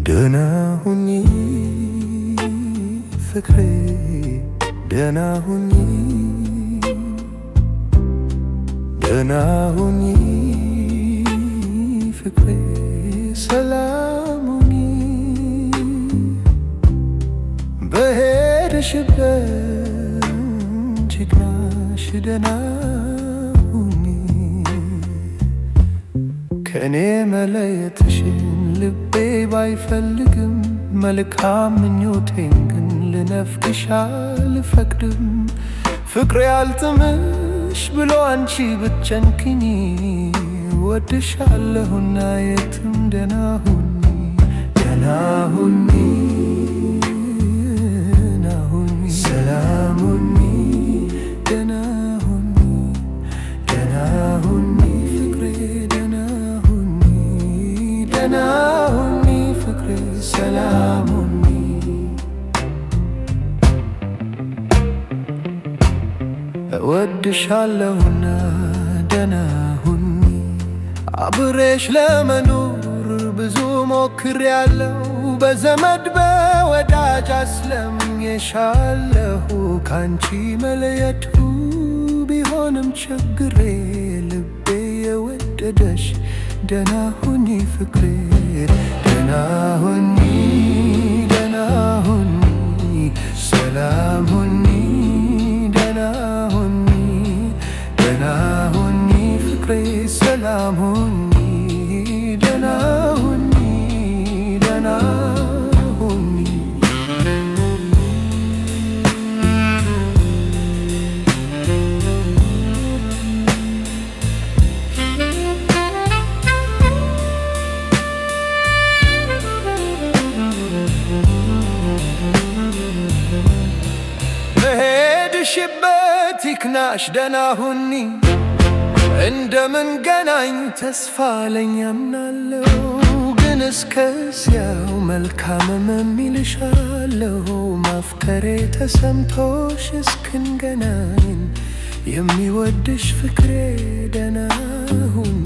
ደህና ሁኚ ፍቅሬ ደህና ሁኚ ደህና ሁኚ ፍቅሬ ሰላም ሁኚ በሄድሽበት ጀግናሽ ደህና ሁኚ ከእኔ መለየትሽን ልቤ ባይፈልግም መልካም ምኞቴን ግን ልነፍግሽ አልፈቅድም። ፍቅሬ አልጥምሽ ብሎ አንቺ ብትጨንቅኝ ወድሻለሁና የትም ደህና ሁኚ ደህና ሁኚ ደህና ሁኚ ሰላም ሁኚ ደህና ሁኚ ደህና ሁኚ ፍቅሬ ደህና ሁኚ ደህና ሁኚ ፍቅሬ ሰላም ሁኚ እወድሻለሁና ደህና ሁኚ አብሬሽ ለመኖር ብዙ ሞክሬያለሁ በዘመድ በወዳጅ አስለምኜሻለሁ ካንቺ መለየቱ ቢሆንም ችግሬ ልቤ የወደደሽ ደህና ሁኚ ፍቅሬ ደህና ሁኚ ደህና ሁኚ ሰላም ሁኚ ደህና ሁኚ ደህና ሁኚ ፍቅሬ ሰላም ሁኚ ደህና ሁኚ ደህና ሁኚ በሄድሽበት ይክናሽ ደህና ሁኚ እንደምን ገናኝ ተስፋ ለኛ አምናለሁ ግን እስከዚያው መልካም እምልሻለሁ ማፍቀሬ ተሰምቶሽ እስክንገናኝ የሚወድሽ ፍቅሬ ደህና ሁኚ